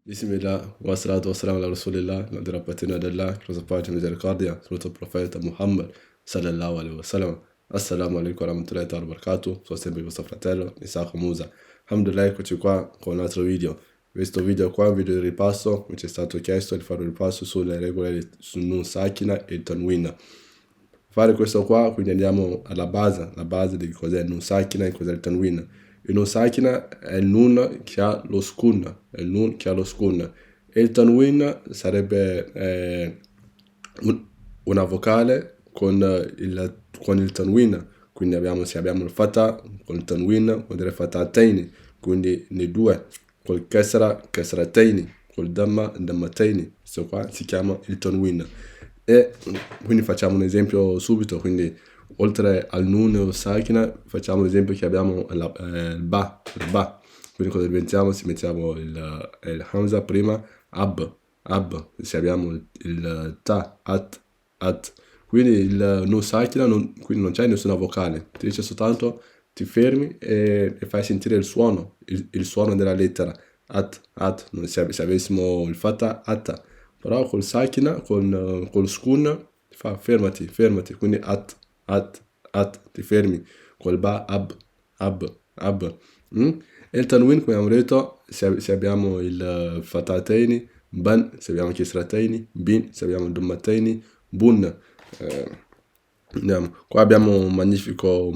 Bismillah, wa salatu wa salam ala rasulillah, la della d'Allah, che pace e misericordia, saluto il profeta Muhammad, sallallahu alaihi wasallam. Assalamu alaikum wa rahmatullahi wa barakatuh, sono sempre il vostro fratello, Isaac Musa. Alhamdulillah, eccoci qua con un altro video. Questo video qua è un video di ripasso, mi ci è stato chiesto di fare un ripasso sulle regole su Nun Sakina e Tanwin. Fare questo qua, quindi andiamo alla base, la base di cos'è il Nun Sakina e cos'è il Tanwin. Il Nun Sakina è il Nun che ha lo Skun, è il Nun che ha lo Skun. E il Tanwin sarebbe una vocale con il Tanwin. Quindi se abbiamo il Fatah con il Tanwin, vuol dire Fatataini, quindi nei due, col Kesra, Kesrataini, col Damma, Dammataini. Questo qua si chiama il Tanwin. E quindi facciamo un esempio subito, quindi oltre al Nun e al Sakina facciamo l'esempio che abbiamo il Ba, quindi cosa diventiamo? Se mettiamo il Hamza prima, Ab, se abbiamo il Ta, At, quindi il Nun Sakina, quindi non c'è nessuna vocale, ti dice soltanto, ti fermi e fai sentire il suono, il suono della lettera, At, se avessimo il Fatah, Atta, però col Sakina, col Skun, fa fermati, quindi at, ti fermi, col Ba, Ab. E il Tanwin, come abbiamo detto, se abbiamo il Fatataini, Ban, se abbiamo Kisrataini, Bin, se abbiamo Dummataini, Bun. Andiamo. Qua abbiamo un magnifico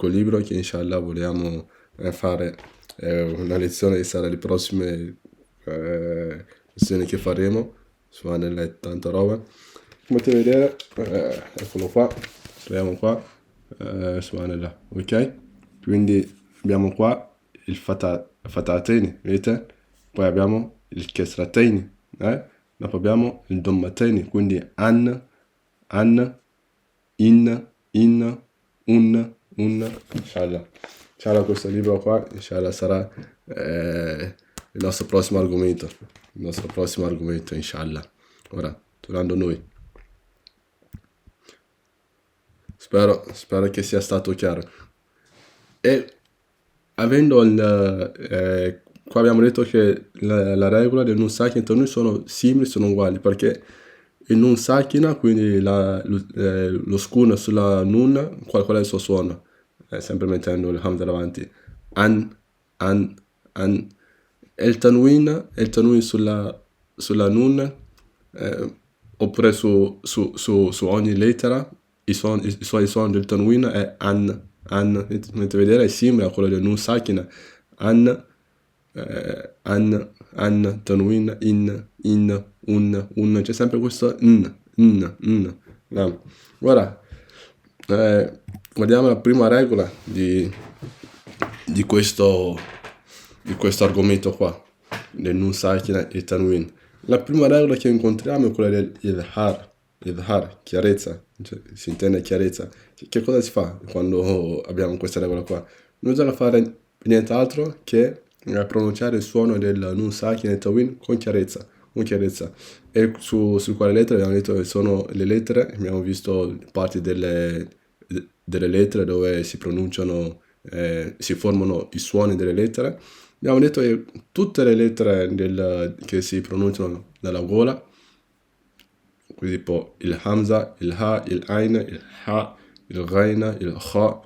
libro che inshallah vogliamo fare una lezione che sarà le prossime lezioni che faremo. Subhanallah, tanta roba. Come potete vedere, eccolo qua, troviamo qua, subhanallah, ok? Quindi abbiamo qua il Fatateni, vedete? Poi abbiamo il Kesrateni, dopo abbiamo il Dommateni, quindi an, in, un, inshallah. Inshallah questo libro qua, inshallah sarà il nostro prossimo argomento. Inshallah. Ora, tornando a noi. Spero che sia stato chiaro. E avendo qua abbiamo detto che la regola del Nun Sakina tra noi sono simili, sono uguali, perché il Nun Sakina, quindi lo Skun sulla Nun, qual è il suo suono? Sempre mettendo il Hamza davanti. An. E il Tanwin sulla Nun, oppure su ogni lettera, i suoni del Tanwin è an. Potete vedere, è simile a quello del Nun Sakina. An, Tanwin, un, c'è sempre questo no. Ora, guardiamo la prima regola di questo argomento qua, del Nun Sakina e Tanwin. La prima regola che incontriamo è quella dell'idhar, chiarezza, cioè, si intende chiarezza. Che cosa si fa quando abbiamo questa regola qua? Non bisogna fare nient'altro che pronunciare il suono del Nun Sakina e Tanwin con chiarezza. E su quale lettera abbiamo detto che sono le lettere, abbiamo visto parti delle lettere dove si pronunciano, si formano i suoni delle lettere. Abbiamo detto che tutte le lettere che si pronunciano nella gola, quindi tipo il Hamza, il Ha, il Ain, il Ha, il Ghaina, il Kha,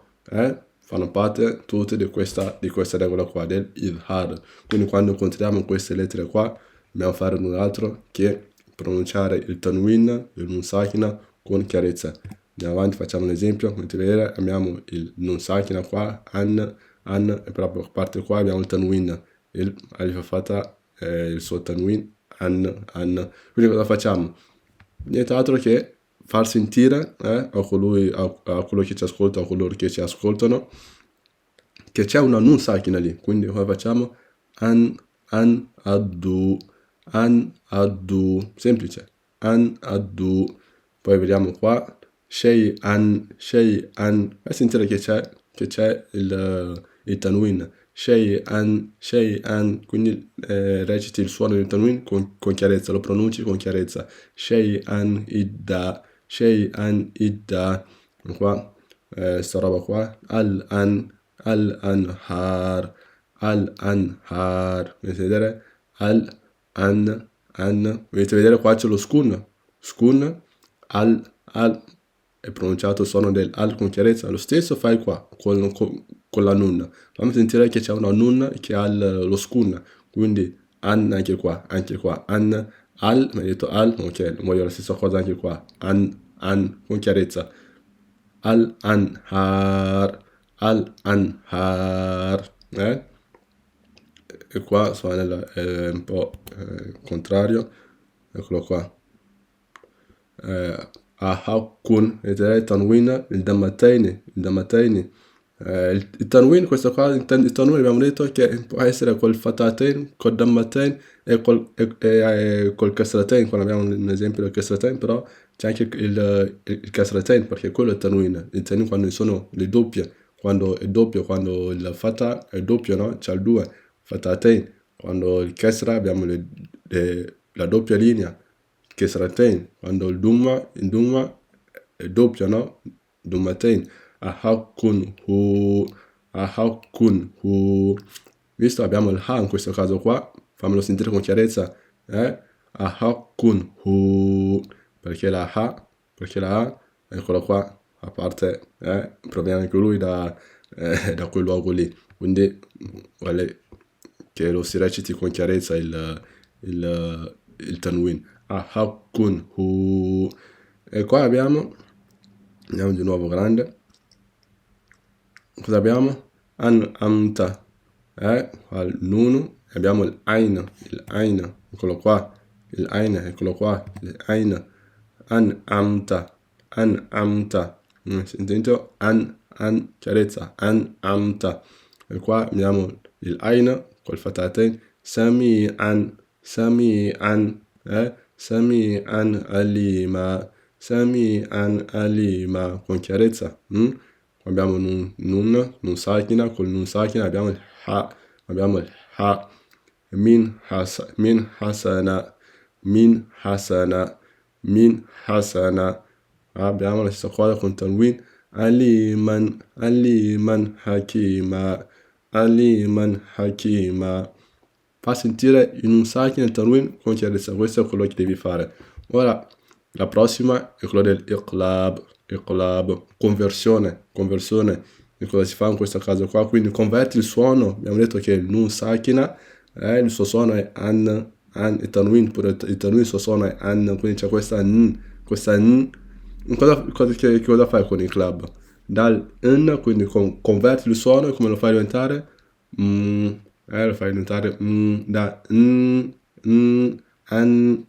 fanno parte tutte di questa regola qua, del Idhar. Quindi quando incontriamo queste lettere qua, dobbiamo fare null'altro che pronunciare il Tanwin, il Nun Sakina con chiarezza. Andiamo avanti, facciamo un esempio. Come potete vedere, abbiamo il Nun Sakina qua, an, e proprio a parte qua abbiamo il Tanwin, il Alif Fatha, il suo Tanwin, an. Quindi cosa facciamo? Nient'altro che far sentire a coloro che ci ascoltano, a coloro che ci ascoltano, che c'è una Nun Sakina lì. Quindi cosa facciamo? An, addu, semplice. An, addu. Poi vediamo qua, shay'an, fai sentire che c'è il Tanwin. Shay'an, quindi reciti il suono del Tanwin con chiarezza, lo pronunci con chiarezza. Shay'an idda, qua, sta roba qua, al-anhar, vedete? Vedete vedere qua c'è lo scun, al, è pronunciato il suono del al con chiarezza. Lo stesso fai qua con la nun. Fammi sentire che c'è una nun che ha lo scun, quindi anche qua, al, mi hai detto al, ok, voglio la stessa cosa anche qua, con chiarezza. Al-anhar, e qua suona è un po' contrario, eccolo qua. Ahakun, vedete tanwin, il dammataini. Il tanwin, questo qua, il tanwin abbiamo detto che può essere col fatatain, col dammatain e col kasratain. Quando abbiamo un esempio del kasratain, però c'è anche il kasratain, perché quello è tanwin. Il tanwin quando sono le doppie, quando è doppio, quando il fata è doppio, no? C'è il 2, fatatain. Quando il kasra abbiamo la doppia linea, kasratain. Quando il dumma è doppio, no? Dummatain. Ahakun hu. Visto abbiamo il ha in questo caso qua, fammelo sentire con chiarezza. Ahakun hu, perché la ha, eccolo qua, a parte proviene anche lui da quel luogo lì, quindi vuole che lo si reciti con chiarezza il tanwin. Ahakun hu. E qua andiamo di nuovo grande. Cosa abbiamo? Amta, al nunu, abbiamo il ain, eccolo qua, il ain, amta, sentito? Chiarezza, amta, e qua abbiamo il ain col fatatain, sami'an, alima, con chiarezza. Abbiamo nun sakina, col nun sakina abbiamo il ha, min hasana, abbiamo la stessa cosa con tanwin, aliman hakima, fa sentire in un sakina il tanwin con chiarezza. Questo è quello che devi fare. Ora la prossima è quello del iqlab, conversione. E cosa si fa in questo caso qua? Quindi converti il suono. Abbiamo detto che il nun sakina, il suo suono è an, e tanwin, pure il tanwin il suo suono è an, quindi c'è questa n. Cosa fai con il club? Dal n, quindi converti il suono, e come lo fai diventare? Lo fai diventare da n, an,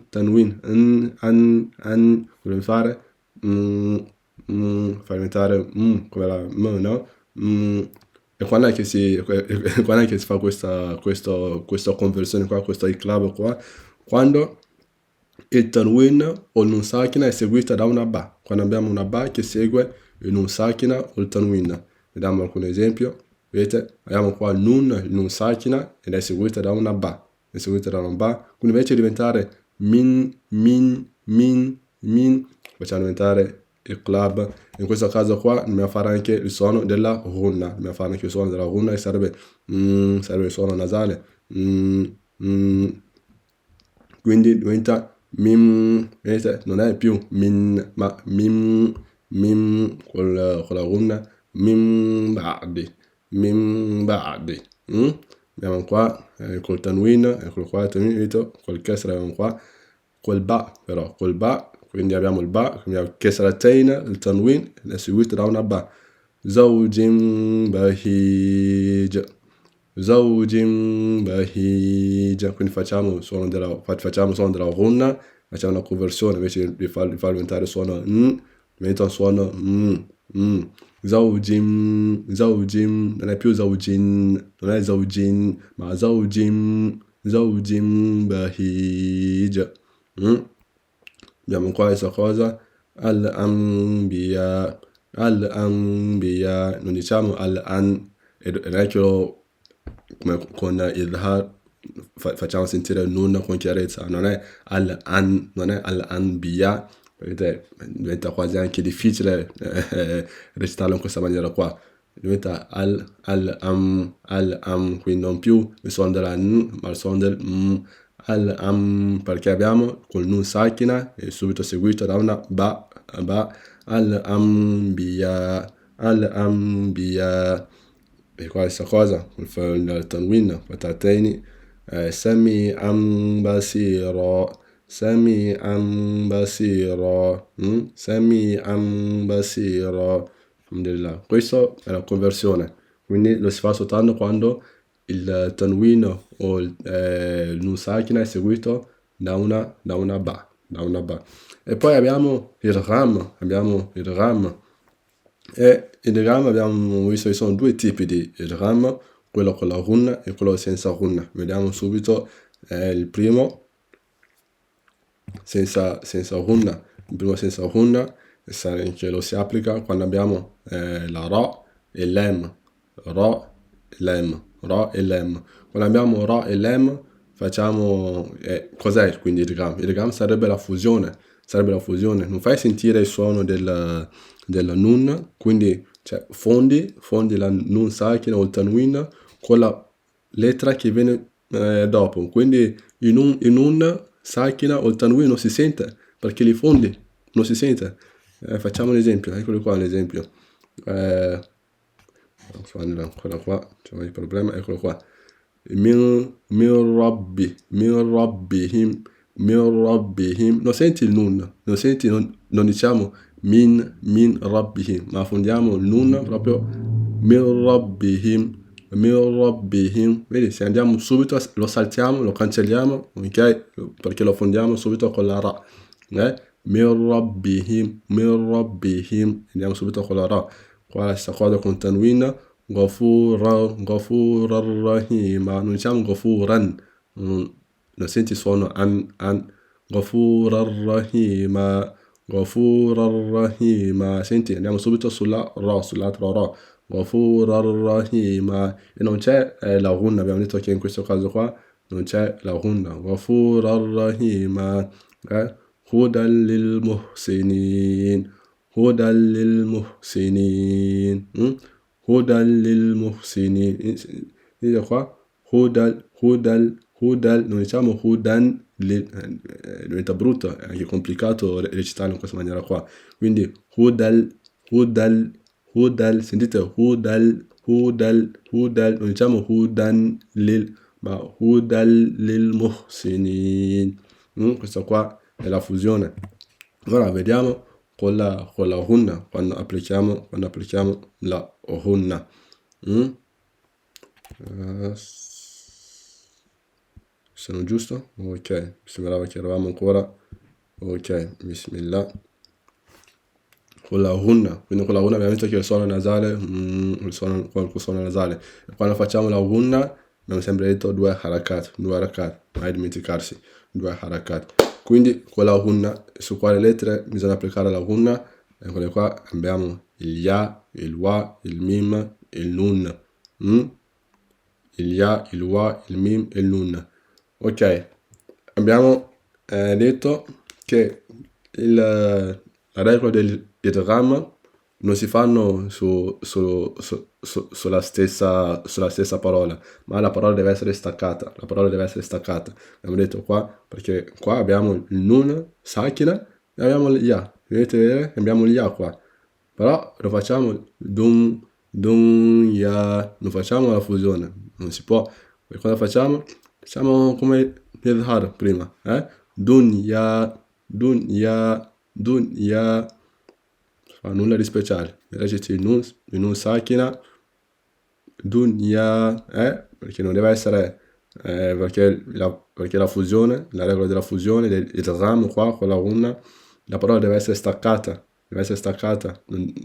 tanwin, an, come fare? Fai diventare come la m, no? E quando è che si fa questa conversione qua, questo club qua? Quando il tanwin o il nun sakina è seguita da una ba. Quando abbiamo una ba che segue il nun sakina o il tanwin. Vediamo alcun esempio. Vedete? Abbiamo qua il nun sakina ed è seguita da una ba. Quindi invece di diventare min, facciamo diventare il club. In questo caso qua dobbiamo fare anche il suono della runna. E sarebbe il suono nasale. Quindi diventa mim, vedete? Non è più min, ma mim con la runna, min ba'di. Abbiamo qua col tanwin, eccolo qua il tanwin, vedete? Col kesra abbiamo qua, col ba, quindi abbiamo il ba, quindi abbiamo kesratain, il tanwin, ed è seguito da una ba. Zawjin bahij, quindi facciamo il suono della runna, facciamo una conversione, invece di farlo diventare il suono diventa un suono Zawjin, non è più zawjin, non è zawjin, ma zawjin bahij. Abbiamo qua questa cosa, al-anbiya, non diciamo al-an, e non è che come con idhar facciamo sentire il nun con chiarezza, non è al-anbiya, vedete, diventa quasi anche difficile recitarlo in questa maniera qua. diventa al-am, quindi non più il suono della n, ma il suono del al-am, perché abbiamo col nun sakina e subito seguito da una ba, al-anbiya, e qua è la stessa cosa, il tanwin, fatateni, sami'an basira, sami'an basira, sami'an basira. Alhamdulillah. Questa è la conversione, quindi lo si fa soltanto quando il tanwin o il nun sakina è seguito da una ba, E poi abbiamo il ram, e il ram abbiamo visto che ci sono due tipi di ram, quello con la runna e quello senza runna. Vediamo subito il primo senza runna. Il primo senza runna che lo si applica quando abbiamo la ra e l'em, ra e l'em. Quando abbiamo ra e l'em facciamo cos'è quindi il ram? Il ram sarebbe la fusione, non fai sentire il suono della nun, quindi cioè, fondi la nun sakina o il tanwin con la lettera che viene dopo, quindi in un sakina o il tanwin non si sente perché li fondi, non si sente. Facciamo un esempio, eccolo qua l'esempio. Ancora qua, c'è un problema, eccolo qua. Min rabbihim, non senti il nun, non diciamo min rabbihim, ma fondiamo il nun proprio min rabbihim, vedi, se andiamo subito lo saltiamo, lo cancelliamo, ok, perché lo fondiamo subito con la ra, min rabbihim, andiamo subito con la ra. Qua la stessa cosa con tanwin, ghafuran rahima, non diciamo ghafuran, non senti il suono an, ghafuran rahima, senti, andiamo subito sulla ra, sull'altra ra, ghafuran rahima, e non c'è la runna, abbiamo detto che in questo caso qua non c'è la runna, ghafuran rahima, hudan lil muhsinin, hudan lil muhsinin, vedi qua, hudal, non diciamo hudan, diventa brutto, è anche complicato recitarlo in questa maniera qua, quindi hudal, sentite, hudal, non diciamo hudan lil, ma hudal lil muhsinin, questa qua è la fusione. Ora vediamo con la hunna, quando applichiamo la hunna. Sono giusto? Ok, mi sembrava che eravamo ancora. Ok, bismillah. Con la hunna, quindi con la hunna abbiamo detto che il suono nasale, il suono nasale. E quando facciamo la hunna abbiamo sempre detto due harakat, mai dimenticarsi, 2 harakat. Quindi con la hunna, su quale lettere bisogna applicare la hunna? E quelle qua abbiamo il ya, il wa, il mim, il nun. Il ya, il wa, il mim e il nun. Ok, abbiamo detto che la regola dell'idgham non si fanno sulla stessa parola, ma la parola deve essere staccata. Abbiamo detto qua, perché qua abbiamo il nun, sakina, e abbiamo il ya. Vedete vedere? Abbiamo il ya qua. Però lo facciamo dun, ya, non facciamo la fusione, non si può. E cosa facciamo? Facciamo come l'idhar prima, dunya, fa nulla di speciale. Reciti il nun sakina, dunya, perché non deve essere, perché la fusione, la regola della fusione, dell'idgham qua con la unna, la parola deve essere staccata,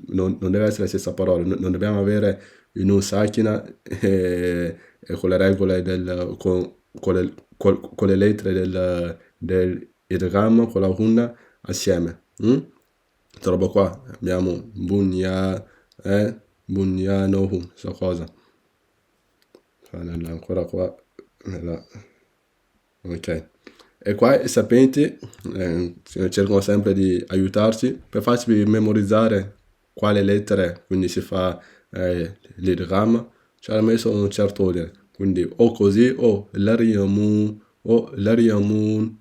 non deve essere la stessa parola, non dobbiamo avere il nun sakina e con le regole con le lettere del idgham con la unna assieme. Questa roba qua abbiamo bunyanohum, questa cosa ancora qua ok, e qua i sapenti cercano sempre di aiutarci per farci memorizzare quale lettere, quindi si fa l'idgham ci ha messo un certo ordine, quindi o così o l'ariyamun o l'ariyamun.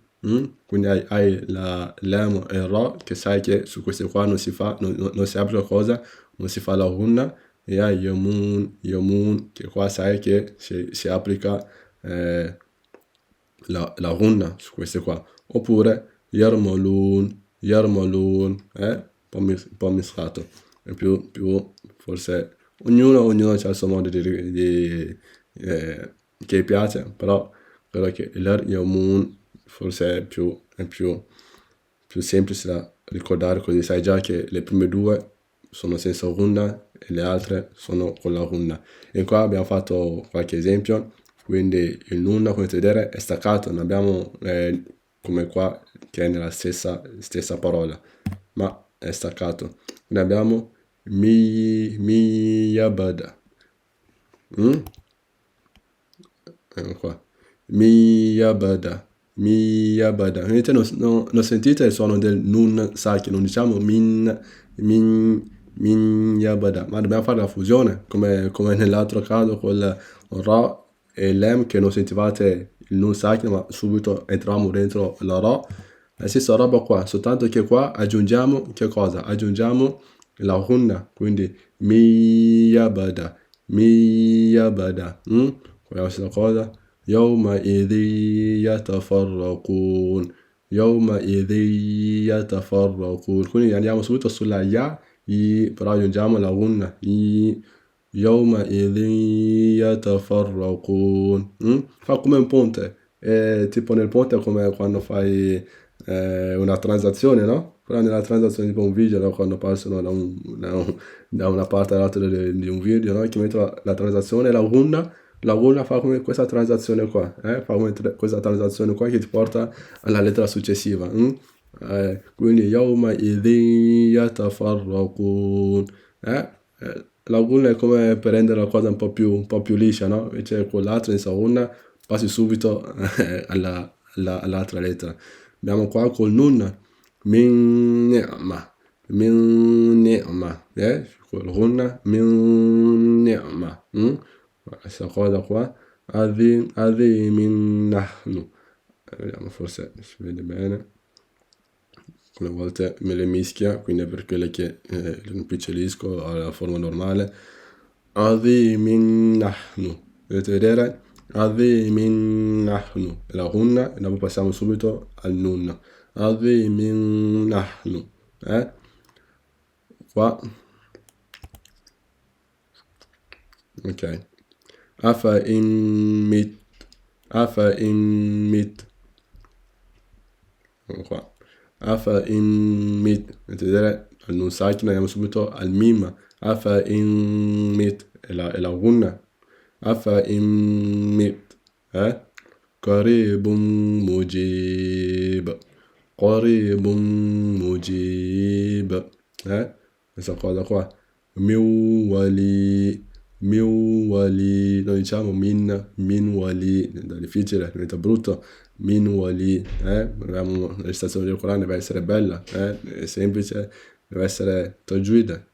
Quindi hai la lam e il ra, che sai che su queste qua non si fa, non si applica cosa, non si fa la gunna, e hai yamun, che qua sai che si applica la gunna su queste qua. Oppure yarmalun, un po' mischiato, e più forse ognuno ha il suo modo che piace, però quello che l'Aryamun forse è più semplice da ricordare, così sai già che le prime due sono senza gunna e le altre sono con la gunna. E qua abbiamo fatto qualche esempio, quindi il nun, come potete vedere, è staccato, non abbiamo come qua che è nella stessa parola, ma è staccato. Quindi abbiamo yabada. Ecco qua. Miyabada. Vedete, non sentite il suono del nun saki, non diciamo min yabada, ma dobbiamo fare la fusione, come nell'altro caso con il ra e l'em, che non sentivate il nun saki, ma subito entravamo dentro la ra. La stessa roba qua, soltanto che qua aggiungiamo che cosa? Aggiungiamo la gunna, quindi miyabada. Quella stessa cosa. يومئذ يتفرقون. Quindi andiamo subito sulla ya, però aggiungiamo la gunna. يومئذ يتفرقون. Fa come un ponte. Tipo nel ponte è come quando fai una transazione, no? Però nella transazione tipo un video, no? Quando passano da una parte all'altra di un video, no? Che metto la transazione, la gunna fa come questa transazione qua, fa come questa transazione qua che ti porta alla lettera successiva. Quindi يومئذ يتفرقون. La gunna è come per rendere la cosa un po' più liscia, no? Invece con l'altra, senza gunna, passi subito all'altra lettera. Abbiamo qua col nun, min ni'ma, con la gunna, min ni'ma. Questa cosa qua, adhi min nahnu. Vediamo, forse si vede bene. Alcune volte me le mischia, quindi è per quelle che le impiccolisco alla forma normale. Adhi min nahnu. Vedete vedere? Adhi min nahnu. La gunna, e dopo passiamo subito al nun. Adhi min nahnu. Qua. Ok. Afa in mit. Qua. Afa in mit. Vedete vedere? Al nun sakina andiamo subito al mim. Afa in mit. E la gunna. Afa in mit. Qaribun mujib. Questa cosa qua. Miwali. Noi diciamo min wali, è difficile, diventa brutto. Min wali, abbiamo la recitazione del Corano, deve essere bella, è semplice, deve essere tajwid,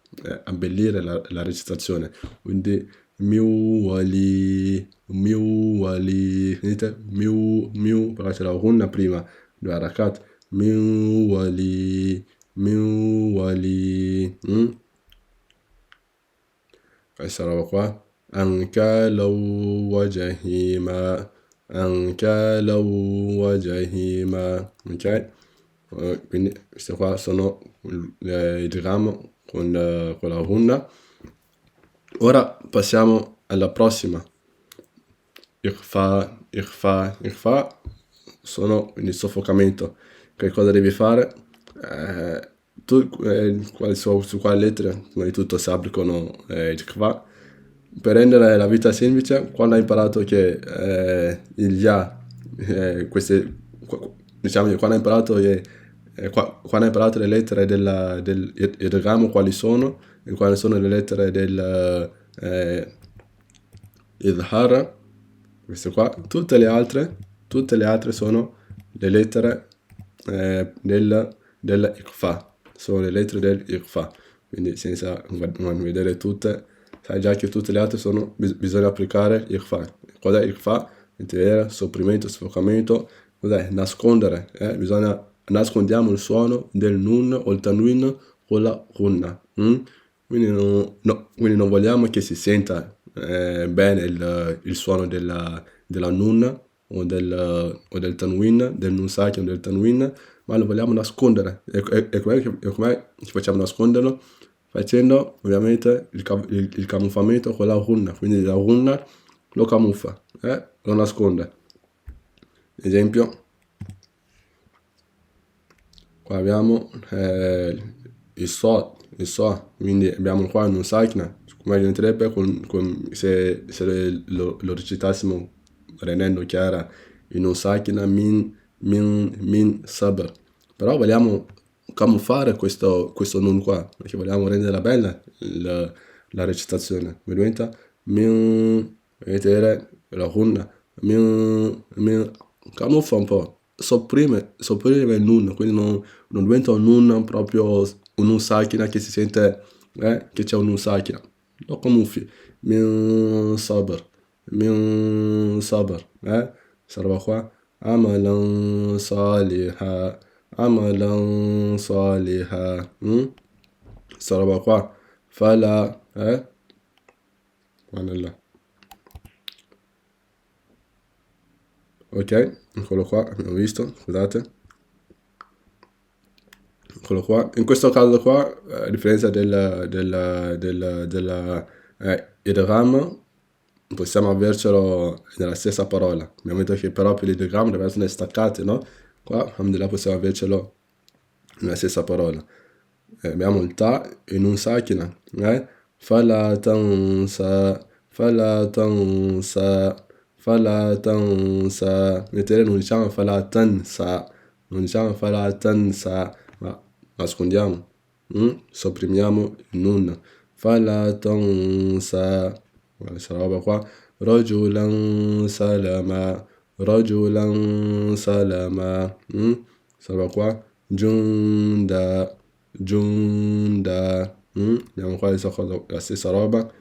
abbellire la recitazione. Quindi miwali, vedete? Però c'è la gunna prima, due harakat. Miwali. Questa roba qua. Ankalau wa jahima. Ok? Quindi queste qua sono i dram con la gunna. Ora passiamo alla prossima. Ikhfa sono il soffocamento. Che cosa devi fare? Su quale lettere, prima di tutto, si applicano il kva. Per rendere la vita semplice, quando hai imparato che il ya, diciamo che quando hai imparato le lettere del idgham, quali sono, e quali sono le lettere del idhar, queste qua, tutte le altre sono le lettere del ikhfa, sono le lettere del ikhfa, quindi senza vedere tutte sai già che tutte le altre bisogna applicare ikhfa. Cos'è ikhfa? Sopprimento, soffocamento. Cos'è? Nascondere. Nascondiamo il suono del nun o il tanwin con la gunna. Quindi non vogliamo che si senta bene il suono della nun o del tanwin, del nun sakin o del tanwin, ma lo vogliamo nascondere. E com'è che facciamo nasconderlo? Facendo ovviamente il camuffamento con la gunna. Quindi la gunna lo camuffa, lo nasconde. Esempio, qua abbiamo il so, quindi abbiamo qua un sakina, come diventerebbe se lo recitassimo rendendo chiara in un sakina min sabr. Però vogliamo camuffare questo nun qua, perché vogliamo rendere bella la recitazione. Mi diventa vedete la gunna, camuffa un po'. Sopprime il nun, quindi non diventa un nun proprio un nun sakina che si sente che c'è un nun sakina. Lo camuffi. Min sabr, questa roba qua. Amalan saliha, questa roba qua. Fala, ok, eccolo qua, abbiamo visto, scusate, eccolo qua. In questo caso qua, a differenza della idgham, possiamo avercelo nella stessa parola. Abbiamo detto che però per l'idgham deve essere staccate, no? Qua, alhamdulillah, possiamo avercelo nella stessa parola. Abbiamo il ta in un sakina, fala tansa, mentre non diciamo fala tansa, ma nascondiamo, sopprimiamo il nun. Fala tansa, questa roba qua. Rajulan salama, questa roba qua. Giunda, abbiamo qua la stessa roba.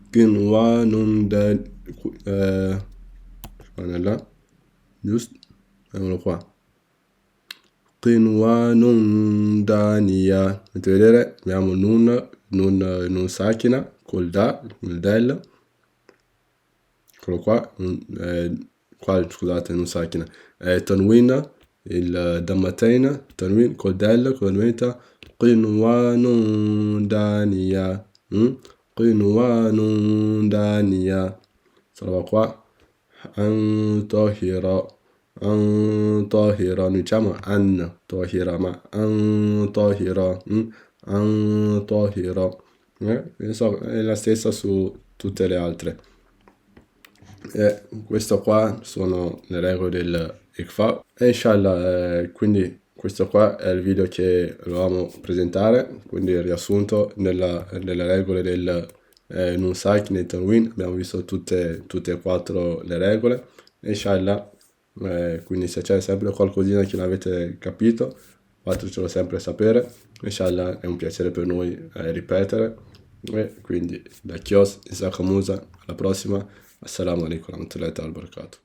Qinwanun giusto, eccolo qua. Qinwanun daniya, potete vedere, abbiamo nun sakina col da, il del, eccolo qua, scusate, nun sakina, tanwin, il dammatain, tanwin col del, cosa diventa? Qinwanun daniya, qinwanun daniya, questa roba qua. Antahira, non diciamo an tahira, ma antahira, antahira, è la stessa su tutte le altre. Questo qua sono le regole del ikhfa e inshallah, quindi questo qua è il video che volevamo presentare, quindi il riassunto delle regole del nun sakin e tanwin. Abbiamo visto tutte e quattro le regole, inshallah. Quindi se c'è sempre qualcosina che non avete capito, fatecelo sempre sapere, inshallah. È un piacere per noi ripetere. Quindi da Chios, Isaac Musa, alla prossima. Assalamu alaikum warahmatullahi wabarakatuh.